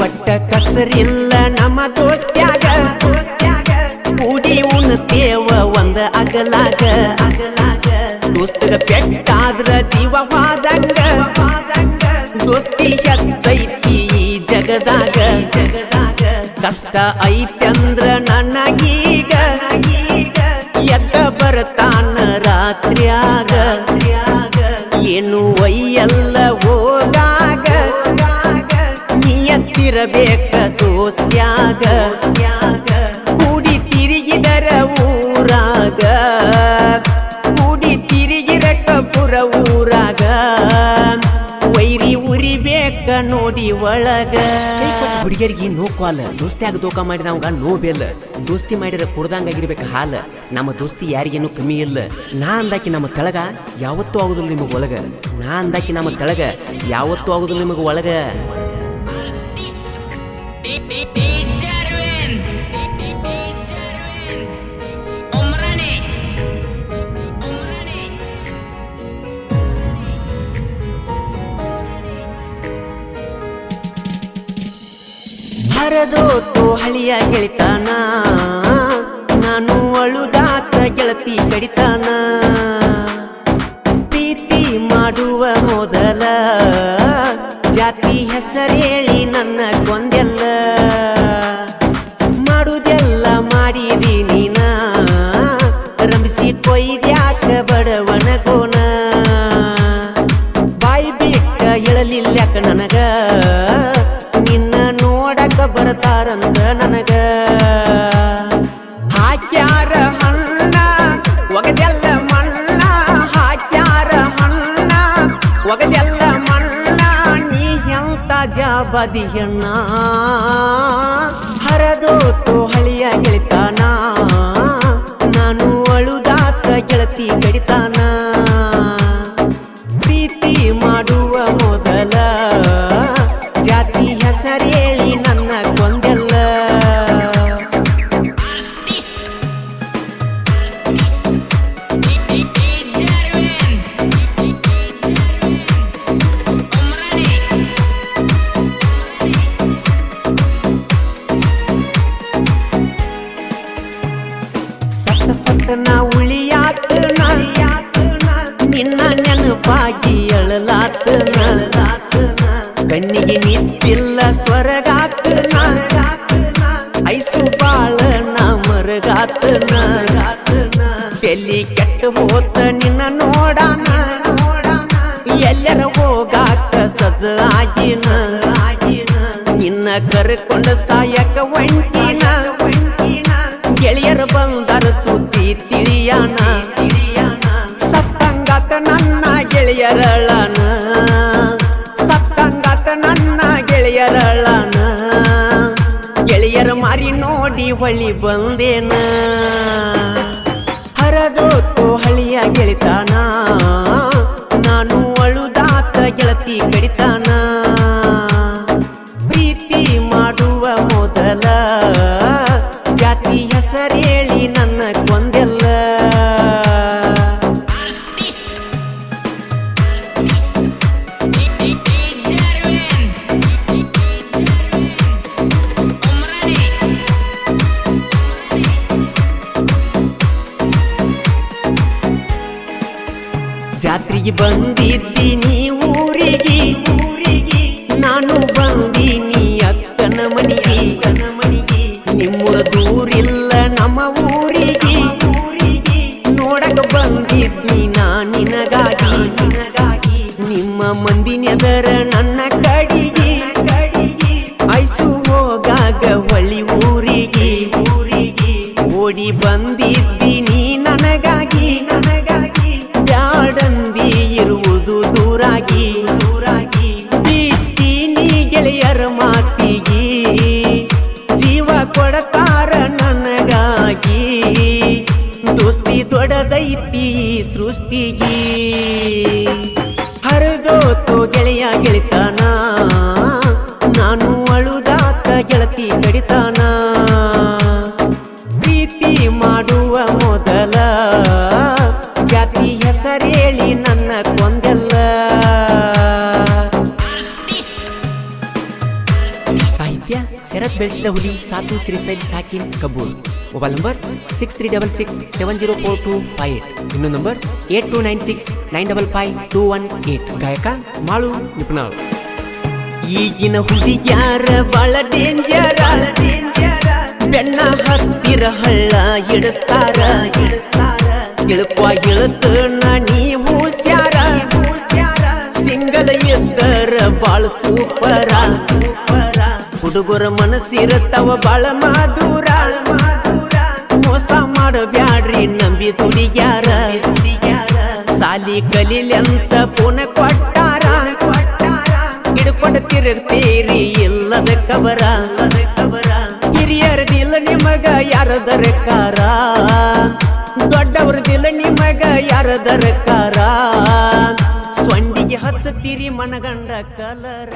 ಒಟ್ಟ ಕಸರಿಲ್ಲ ನಮ್ಮ ದೋಸ್ತ್ಯಾಗ ಕೂಡಿ ಉಣ್ತೇವ ಒಂದ ಅಗಲಾಗ ದೋಸ್ತಗ ಪೆಟ್ಟಾದ್ರ ಜೀವವಾದಂಗ ದೋಸ್ತಿ ಹೆಚ್ಚೈತಿ ಜಗದಾಗ ಕಷ್ಟ ಐತಂದ್ರ ನನಗೀಗ ಎದ್ದ ಬರ್ತಾನ ರಾತ್ರಿಯಾಗ ಏನು ಒಯ್ಯಲ್ಲ ಹೋಗಾಗ ನಿಯತ್ತಿರಬೇಕ ದೋಸ್ತ್ಯಾಗ ಕೂಡಿ ತಿರುಗಿದರ ಊರಾಗ ಕೂಡಿ ತಿರುಗಿರಕ ಪುರ ಊರಾಗ ವೈರಿ ಉರಿಬೇಕ ನೋಡಿ ಒಳಗ ಹುಡುಗಿಯರಿಗೆ ನೋ ಕಾಲ್ ದೋಸ್ತಿಯಾಗ ದೋಖ ಮಾಡಿದವಾಗ ನೋ ಬೆಲ್ ದೋಸ್ತಿ ಮಾಡಿದ್ರೆ ಕುಡ್ದಂಗಾಗಿರ್ಬೇಕು ಹಾಲ ನಮ್ಮ ದೋಸ್ತಿ ಯಾರಿಗೇನು ಕಮ್ಮಿ ಇಲ್ಲ ನಾ ಅಂದಾಕಿ ನಮ್ಮ ತೆಳಗ ಯಾವತ್ತೂ ಆಗುದಿಲ್ಲ ನಿಮಗ ಒಳಗ ನಾ ಅಂದಾಕಿ ನಮ್ಮ ತೆಳಗ ಯಾವತ್ತೂ ಆಗುದಿಲ್ಲ ನಿಮಗ ಒಳಗ ಹರದೋತು ಹಳಿಯ ಗೆಳಿತಾನ ನಾನು ಅಳುದಾತ ಗೆಳತಿ ಕಡಿತಾನ ಪ್ರೀತಿ ಮಾಡುವ ಮೊದಲ ಜಾತಿ ಹೆಸರೇಳಿ ನನ್ನ ಕೊಂದೆಲ್ಲ ಮಾಡುದೆಲ್ಲ ಮಾಡಿದಿ ನೀನ ರಂಭಿಸಿ ಕೊಯ್ದ್ಯಾಕ ಬಡವನ ಕೋನ ಬಾಯಿ ಬಿಟ್ಟ ಇಳಲಿಲ್ಯಾಕ ನನಗ ನಿನ್ನ ನೋಡಕ ಬರ್ತಾರಂತ ನನಗ ಹಾಕ್ಯಾರ ಹಣ್ಣ ಒಗದೆಲ್ಲ ಮಣ್ಣ ಹಾಕ್ಯಾರ ಹಣ್ಣ ಒಗದೆಲ್ಲ ಮಣ್ಣ ನೀ ಎಂತ ಜಾಬದಿಯಣ್ಣ ಹರದೋತು ಹಳಿಯ ಗೆಳಿತಾನ ನಾನು ಅಳುದಾತ ಗೆಳತಿ ಕಡಿತಾನ ಪ್ರೀತಿ ಮಾಡುವ ಮೊದಲ ಜಾತಿ ಹೆಸರೇಳಿ ನನ್ನ ಕೊಂದೆಲ್ಲ ಸತ್ತ ನಾ ಉಳಿಯಾತ ನಿನ್ನ ನೆನಪಾಗಿ ಅಳಲಾತ ಕಣ್ಣಿಗೆ ನಿತ್ತಿಲ್ಲ ಸ್ವರಗಾತ ಐಸು ಬಾಳ ನಾ ಮರಗಾತ ತೆಲಿ ಕೆಟ್ಟ ಹೋತ ನಿನ್ನ ನೋಡಾನ ಎಲ್ಲರ ಹೋಗಾಕ ಸಜ್ಜ ಆಗಿನ ನಿನ್ನ ಕರ್ಕೊಂಡ ಸಾಯಕ ವಂಟಿನ ಗೆಳೆಯರ ಬಂದರ ಸುದ್ದಿ ತಿಳಿಯಾನ ಸತ್ತಂಗಾತ ನನ್ನ ಗೆಳೆಯರಳನ ಸತ್ತಂಗಾತ ನನ್ನ ಗೆಳೆಯರಳನ ಗೆಳೆಯರ ಮಾರಿ ನೋಡಿ ಹೊಳಿ ಬಂದೇನ ಹರದೋತು ಹಳಿಯ ಗೆಳಿತಾನ ನಾನು ಅಳುದಾತ ಗೆಳತಿ ಕಡಿತಾನ ಪ್ರೀತಿ ಮಾಡುವ ಮೊದಲ ಜಾತಿ ಹೆಸರೇಳಿ ನನ್ನ ಕೊಂದೆಲ್ಲ ಜಾತ್ರೆಗೆ ಬಂದಿದ್ದೀನಿ ಊರಿಗೆ ನಾನು ಬಂದೀನಿ ಅಕ್ಕನ ಮನಿಗೆ ನಿಮ್ಮೂರ ದೂರಿಲ್ಲ ನಮ್ಮ ಊರಿಗೆ ನೋಡಕ ಬಂದಿದ್ನಿ ನಾ ನಿನಗಾಗಿ ನಿಮ್ಮ ಮಂದಿನೆದರ ನನ್ನ ಕಡಿಗೆ ಐಸು ಹೋಗಾಗ ಹೊಳಿ ಊರಿಗೆ ಓಡಿ ಬಂದಿದ್ದೀನಿ ನನಗಾಗಿ ಬ್ಯಾಡಂದಿ ಇರುವುದು ದೂರಾಗಿ ಬಿಟ್ಟೀನಿ ಗೆಳೆಯರ ಮಾತಿಗೆ ಜೀವ ಕೊಡತಾರ ನನಗಾಗಿ ದೋಸ್ತಿ ದೊಡ್ಡದೈತಿ ಸೃಷ್ಟಿಗೆ ಹರಿದೋತು ಗೆಳೆಯ ಗೆಳಿತಾನ ನಾನು ಅಳುದಾತ ಗೆಳತಿ ಕಡಿತಾನ ಪ್ರೀತಿ ಮಾಡುವ ಮೊದಲ ಜಾತಿ ಹೆಸರೇಳಿ ನನ್ನ ಕೊಂದೆಲ್ಲ ಶರತ್ ಬೆಳೆಸಿದ ಹುಲಿ ಸಾತು ಶ್ರೀಸೈಲ್ ಸಾಕಿನ್ ಕಬೂಲ್. Mobile number 6366704258. ಇನ್ನೊಂದು ನಂಬರ್ 8296955218. ಗಾಯಕ ಮಾಳು ನಿಪುಣಾಳ್. ಈಗಿನ ಹುಡುಗ್ಯಾರ ಬಾಳ ಡೇಂಜರ ಬೆಣ್ಣ ಹತ್ತಿರ ಹಳ್ಳ ಹಿಡಿಸ್ತಾರ ಇಳಪ್ಪ ಇಳತ ನೀವು ಸ್ಯಾರ ಸಿಂಗಲ್ ಇದ್ದರ ಬಾಳ ಸೂಪರ ಹುಡುಗರ ಮನಸ್ಸಿರತ್ತವ ಬಾಳ ಮಾದೂರ ಮೋಸ ಮಾಡಬ್ಯಾಡ್ರಿ ನಂಬಿ ಹುಡುಗ್ಯಾರ ಸಾಲಿ ಕಲೀಲಿ ಅಂತ ಪುನ ಕೊಟ್ಟಾರ ಹಿಡ್ಕೊಂಡು ತಿರುಗ್ತೀರಿ ಇಲ್ಲದ ಕಬರ ಹಿರಿಯರದಿಲ್ಲ ನಿಮಗ ಯಾರದರ ಕಾರ ದೊಡ್ಡವ್ರದಿಲ್ಲ ನಿಮಗ ಯಾರದರ ಕಾರ ಸೊಂಡಿಗೆ ಹಚ್ಚತೀರಿ ಮನಗಂಡ ಕಲರ.